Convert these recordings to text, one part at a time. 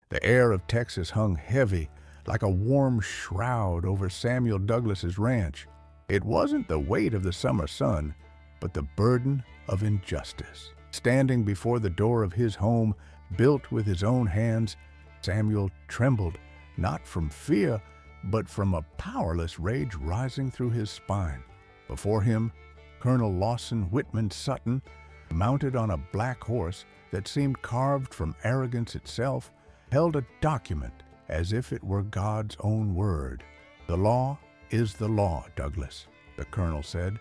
The air of Texas hung heavy, like a warm shroud over Samuel Douglas's ranch. It wasn't the weight of the summer sun, but the burden of injustice. Standing before the door of his home, built with his own hands, Samuel trembled, not from fear, but from a powerless rage rising through his spine. Before him, Colonel Lawson Whitman Sutton, mounted on a black horse that seemed carved from arrogance itself, held a document as if it were God's own word. "The law is the law, Douglas," the colonel said,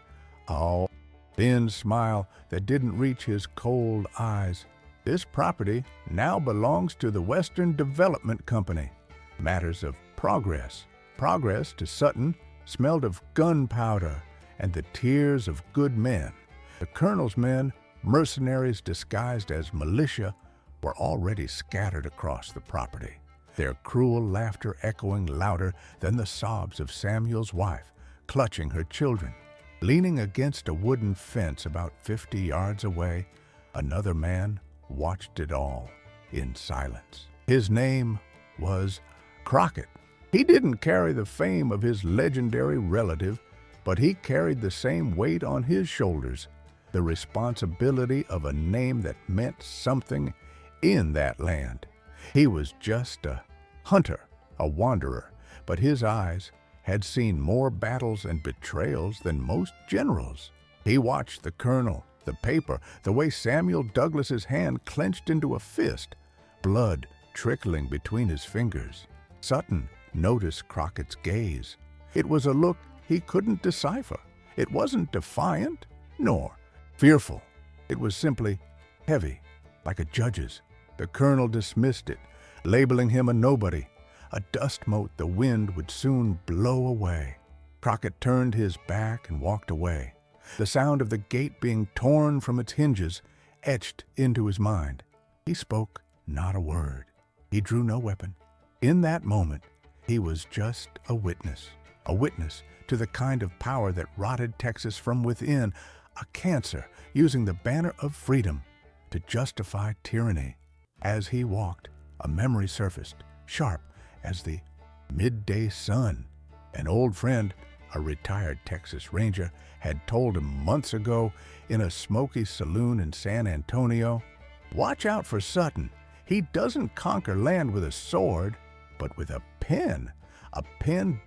a thin smile that didn't reach his cold eyes. "This property now belongs to the Western Development Company." Matters of progress. Progress to Sutton smelled of gunpowder and the tears of good men. The colonel's men, mercenaries disguised as militia, were already scattered across the property, their cruel laughter echoing louder than the sobs of Samuel's wife, clutching her children. Leaning against a wooden fence about 50 yards away, another man watched it all in silence. His name was Crockett. He didn't carry the fame of his legendary relative, but he carried the same weight on his shoulders, the responsibility of a name that meant something in that land. He was just a hunter, a wanderer, but his eyes had seen more battles and betrayals than most generals. He watched the colonel, the paper, the way Samuel Douglas's hand clenched into a fist, blood trickling between his fingers. Sutton noticed Crockett's gaze. It was a look he couldn't decipher. It wasn't defiant, nor fearful. It was simply heavy, like a judge's. The colonel dismissed it, labeling him a nobody, a dust mote the wind would soon blow away. Crockett turned his back and walked away. The sound of the gate being torn from its hinges etched into his mind. He spoke not a word. He drew no weapon. In that moment, he was just a witness to the kind of power that rotted Texas from within, a cancer using the banner of freedom to justify tyranny. As he walked, a memory surfaced, sharp as the midday sun. An old friend, a retired Texas Ranger, had told him months ago in a smoky saloon in San Antonio, "Watch out for Sutton. He doesn't conquer land with a sword, but with a pen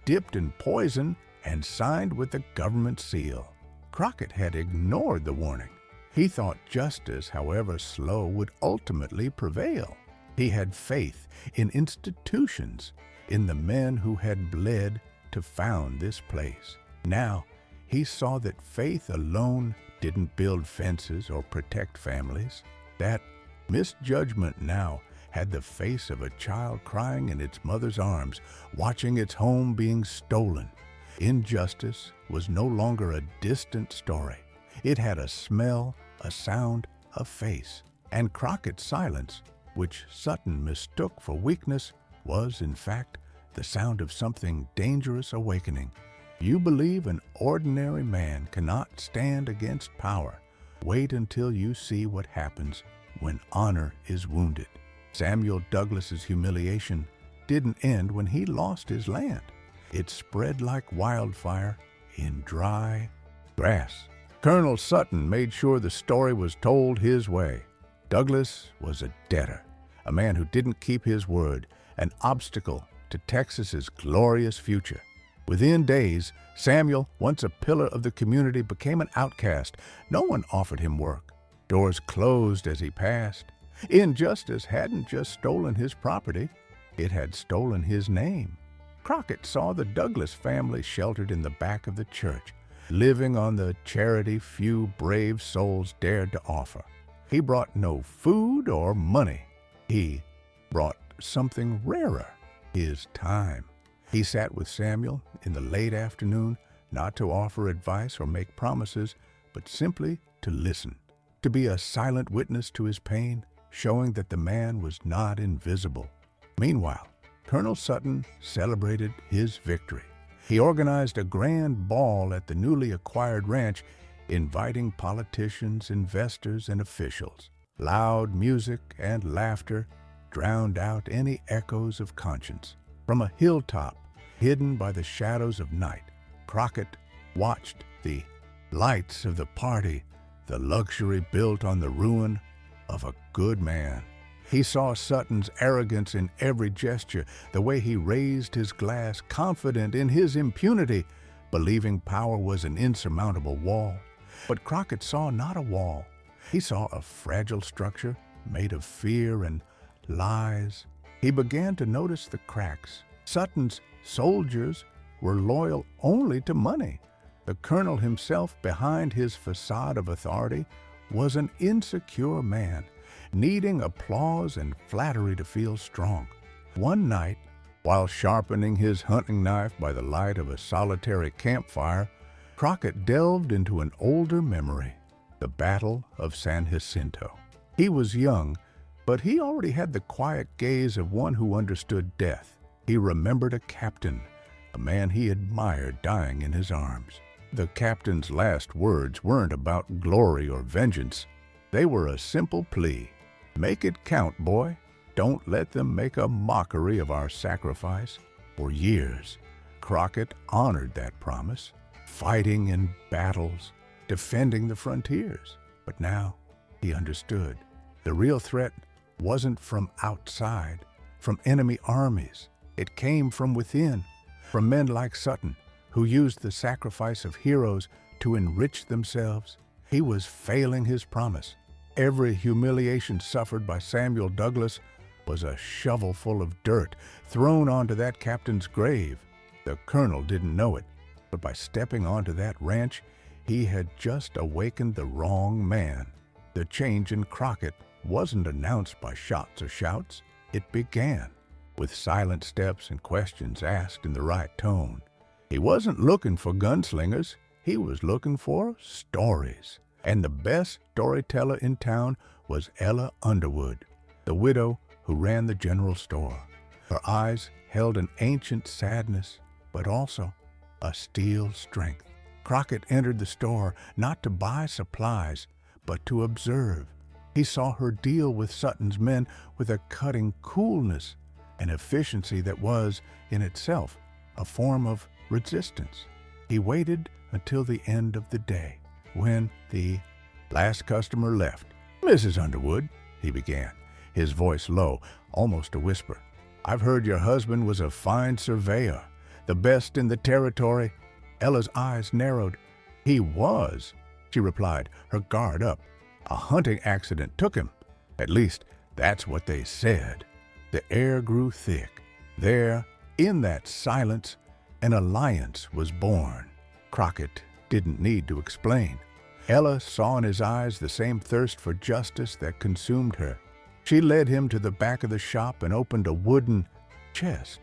dipped in poison and signed with the government seal." Crockett had ignored the warning. He thought justice, however slow, would ultimately prevail. He had faith in institutions, in the men who had bled to found this place. Now, he saw that faith alone didn't build fences or protect families. That misjudgment now had the face of a child crying in its mother's arms, watching its home being stolen. Injustice was no longer a distant story. It had a smell, a sound, a face. And Crockett's silence, which Sutton mistook for weakness, was, in fact, the sound of something dangerous awakening. You believe an ordinary man cannot stand against power. Wait until you see what happens when honor is wounded. Samuel Douglas's humiliation didn't end when he lost his land. It spread like wildfire in dry grass. Colonel Sutton made sure the story was told his way. Douglas was a debtor, a man who didn't keep his word, an obstacle to Texas's glorious future. Within days, Samuel, once a pillar of the community, became an outcast. No one offered him work. Doors closed as he passed. Injustice hadn't just stolen his property, it had stolen his name. Crockett saw the Douglas family sheltered in the back of the church, living on the charity few brave souls dared to offer. He brought no food or money. He brought something rarer, his time. He sat with Samuel in the late afternoon, not to offer advice or make promises, but simply to listen, to be a silent witness to his pain, showing that the man was not invisible. Meanwhile, Colonel Sutton celebrated his victory. He organized a grand ball at the newly acquired ranch, inviting politicians, investors, and officials. Loud music and laughter drowned out any echoes of conscience. From a hilltop, hidden by the shadows of night, Crockett watched the lights of the party, the luxury built on the ruin of a good man. He saw Sutton's arrogance in every gesture, the way he raised his glass, confident in his impunity, believing power was an insurmountable wall. But Crockett saw not a wall. He saw a fragile structure made of fear and lies. He began to notice the cracks. Sutton's soldiers were loyal only to money. The colonel himself, behind his facade of authority, was an insecure man, needing applause and flattery to feel strong. One night, while sharpening his hunting knife by the light of a solitary campfire, Crockett delved into an older memory, the Battle of San Jacinto. He was young, but he already had the quiet gaze of one who understood death. He remembered a captain, a man he admired dying in his arms. The captain's last words weren't about glory or vengeance. They were a simple plea. Make it count, boy. Don't let them make a mockery of our sacrifice. For years, Crockett honored that promise, fighting in battles, defending the frontiers. But now he understood. The real threat wasn't from outside, from enemy armies. It came from within, from men like Sutton, who used the sacrifice of heroes to enrich themselves. He was failing his promise. Every humiliation suffered by Samuel Douglas was a shovelful of dirt thrown onto that captain's grave. The colonel didn't know it, but by stepping onto that ranch, he had just awakened the wrong man. The change in Crockett wasn't announced by shots or shouts. It began with silent steps and questions asked in the right tone. He wasn't looking for gunslingers. He was looking for stories. And the best storyteller in town was Ella Underwood, the widow who ran the general store. Her eyes held an ancient sadness, but also a steel strength. Crockett entered the store not to buy supplies, but to observe. He saw her deal with Sutton's men with a cutting coolness, an efficiency that was, in itself, a form of resistance. He waited until the end of the day, when the last customer left. "Mrs. Underwood," he began, his voice low, almost a whisper, "I've heard your husband was a fine surveyor, the best in the territory." Ella's eyes narrowed. "He was," she replied, her guard up. "A hunting accident took him. At least, that's what they said." The air grew thick. There, in that silence, an alliance was born. Crockett didn't need to explain. Ella saw in his eyes the same thirst for justice that consumed her. She led him to the back of the shop and opened a wooden chest.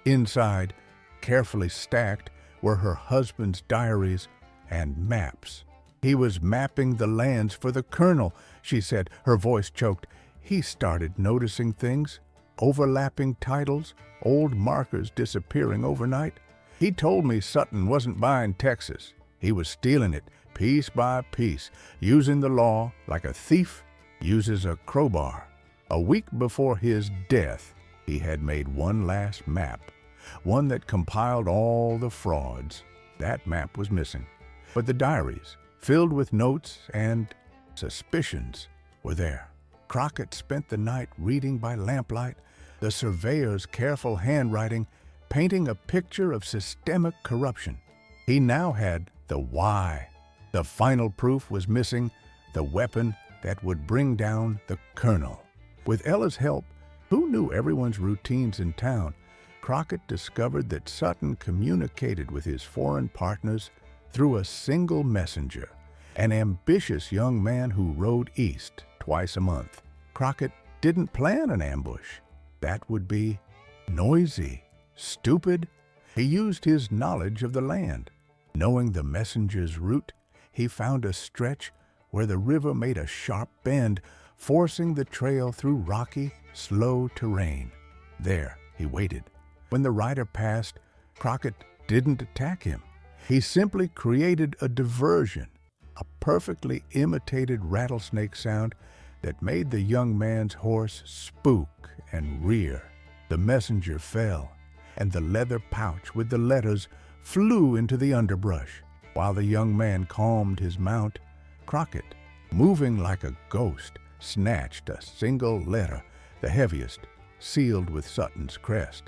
Inside, carefully stacked, were her husband's diaries and maps. "He was mapping the lands for the colonel," she said, her voice choked. "He started noticing things, overlapping titles, old markers disappearing overnight. He told me Sutton wasn't buying Texas. He was stealing it, piece by piece, using the law like a thief uses a crowbar. A week before his death, he had made one last map, one that compiled all the frauds. That map was missing, but the diaries, filled with notes and suspicions, were there. Crockett spent the night reading by lamplight, the surveyor's careful handwriting painting a picture of systemic corruption. He now had the why. The final proof was missing, the weapon that would bring down the colonel. With Ella's help, who knew everyone's routines in town, Crockett discovered that Sutton communicated with his foreign partners through a single messenger, an ambitious young man who rode east twice a month. Crockett didn't plan an ambush. That would be noisy, stupid. He used his knowledge of the land. Knowing the messenger's route, he found a stretch where the river made a sharp bend, forcing the trail through rocky, slow terrain. There he waited. When the rider passed, Crockett didn't attack him. He simply created a diversion, a perfectly imitated rattlesnake sound that made the young man's horse spook and rear. The messenger fell, and the leather pouch with the letters flew into the underbrush. While the young man calmed his mount, Crockett, moving like a ghost, snatched a single letter, the heaviest, sealed with Sutton's crest,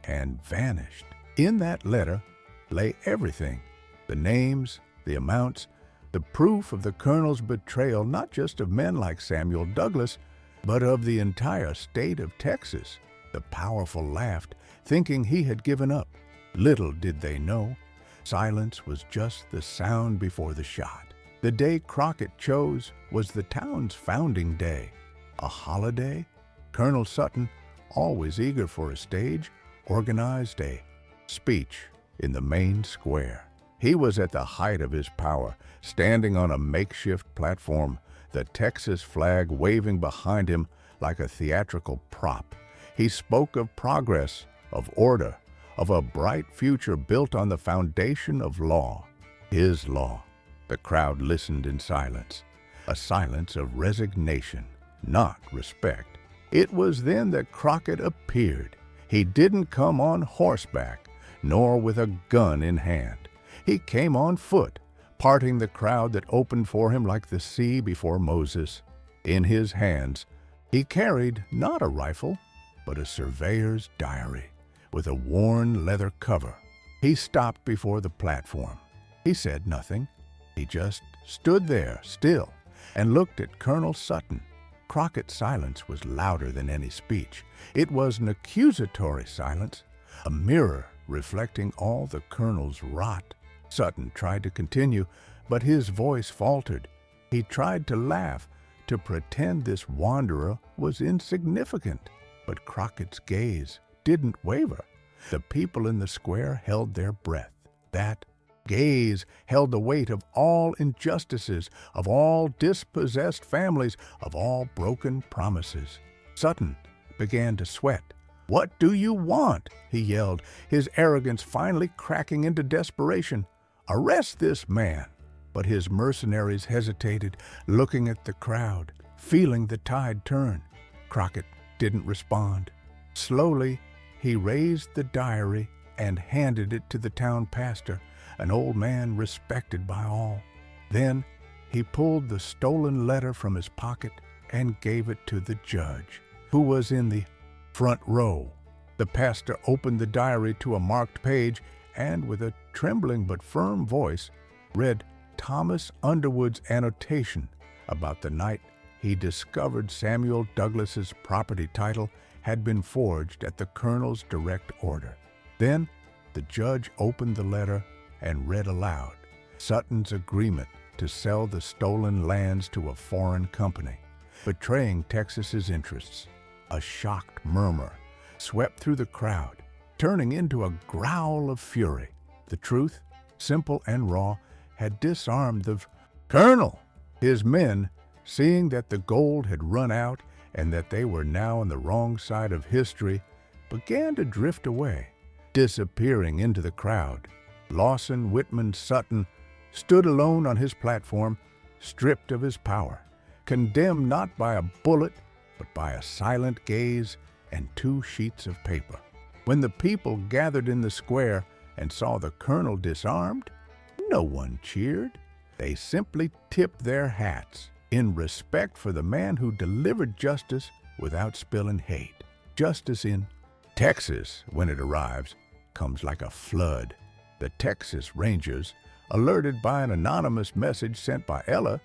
and vanished. In that letter lay everything: the names, the amounts, the proof of the colonel's betrayal, not just of men like Samuel Douglas, but of the entire state of Texas. The powerful laughed, thinking he had given up. Little did they know, silence was just the sound before the shot. The day Crockett chose was the town's founding day. A holiday? Colonel Sutton, always eager for a stage, organized a speech in the main square. He was at the height of his power, standing on a makeshift platform, the Texas flag waving behind him like a theatrical prop. He spoke of progress, of order, of a bright future built on the foundation of law. His law. The crowd listened in silence, a silence of resignation, not respect. It was then that Crockett appeared. He didn't come on horseback, nor with a gun in hand. He came on foot, parting the crowd that opened for him like the sea before Moses. In his hands, he carried not a rifle, but a surveyor's diary with a worn leather cover. He stopped before the platform. He said nothing. He just stood there, still, and looked at Colonel Sutton. Crockett's silence was louder than any speech. It was an accusatory silence, a mirror reflecting all the colonel's rot. Sutton tried to continue, but his voice faltered. He tried to laugh, to pretend this wanderer was insignificant. But Crockett's gaze didn't waver. The people in the square held their breath. That gaze held the weight of all injustices, of all dispossessed families, of all broken promises. Sutton began to sweat. "What do you want?" he yelled, his arrogance finally cracking into desperation. "Arrest this man!" But his mercenaries hesitated, looking at the crowd, feeling the tide turn. Crockett didn't respond. Slowly, he raised the diary and handed it to the town pastor, an old man respected by all. Then he pulled the stolen letter from his pocket and gave it to the judge, who was in the front row. The pastor opened the diary to a marked page and, with a trembling but firm voice, read Thomas Underwood's annotation about the night he discovered Samuel Douglas's property title had been forged at the colonel's direct order. Then the judge opened the letter and read aloud Sutton's agreement to sell the stolen lands to a foreign company, betraying Texas's interests. A shocked murmur swept through the crowd, turning into a growl of fury. The truth, simple and raw, had disarmed the colonel. His men, seeing that the gold had run out and that they were now on the wrong side of history, began to drift away, disappearing into the crowd. Lawson Whitman Sutton stood alone on his platform, stripped of his power, condemned not by a bullet, but by a silent gaze and 2 sheets of paper. When the people gathered in the square and saw the colonel disarmed, no one cheered. They simply tipped their hats in respect for the man who delivered justice without spilling hate. Justice in Texas, when it arrives, comes like a flood. The Texas Rangers, alerted by an anonymous message sent by Ella,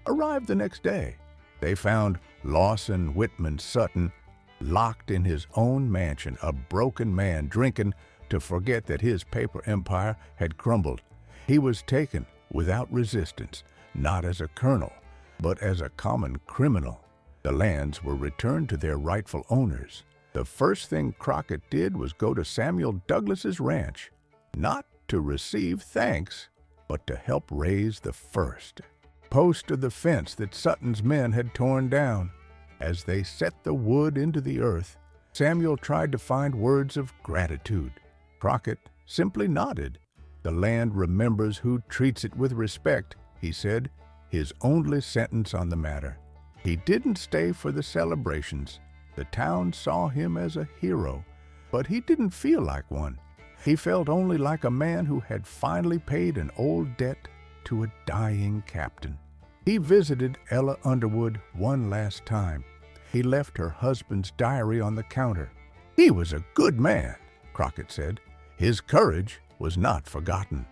arrived the next day. They found Lawson Whitman Sutton locked in his own mansion, a broken man drinking to forget that his paper empire had crumbled. He was taken without resistance, not as a colonel, but as a common criminal. The lands were returned to their rightful owners. The first thing Crockett did was go to Samuel Douglas's ranch, not to receive thanks, but to help raise the first post of the fence that Sutton's men had torn down. As they set the wood into the earth, Samuel tried to find words of gratitude. Crockett simply nodded. "The land remembers who treats it with respect," he said, his only sentence on the matter. He didn't stay for the celebrations. The town saw him as a hero, but he didn't feel like one. He felt only like a man who had finally paid an old debt to a dying captain. He visited Ella Underwood one last time. He left her husband's diary on the counter. He was a good man, Crockett said. His courage was not forgotten.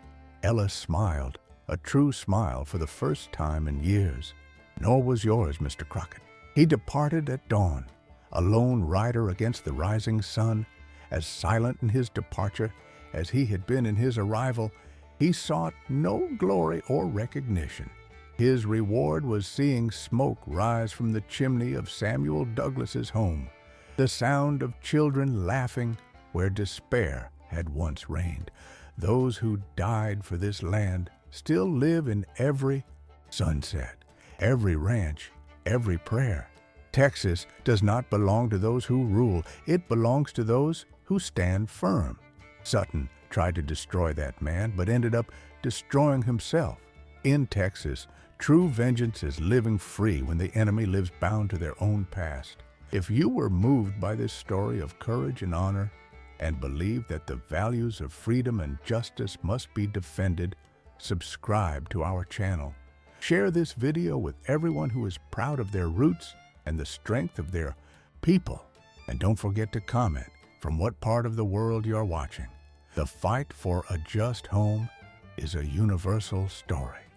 Ella smiled, a true smile for the first time in years. Nor was yours, Mr. Crockett. He departed at dawn, a lone rider against the rising sun. As silent in his departure as he had been in his arrival, he sought no glory or recognition. His reward was seeing smoke rise from the chimney of Samuel Douglas's home, the sound of children laughing where despair had once reigned. Those who died for this land still live in every sunset, every ranch, every prayer. Texas does not belong to those who rule. It belongs to those who stand firm. Sutton tried to destroy that man, but ended up destroying himself. In Texas, true vengeance is living free when the enemy lives bound to their own past. If you were moved by this story of courage and honor, and believe that the values of freedom and justice must be defended, subscribe to our channel. Share this video with everyone who is proud of their roots and the strength of their people. And don't forget to comment from what part of the world you're watching. The fight for a just home is a universal story.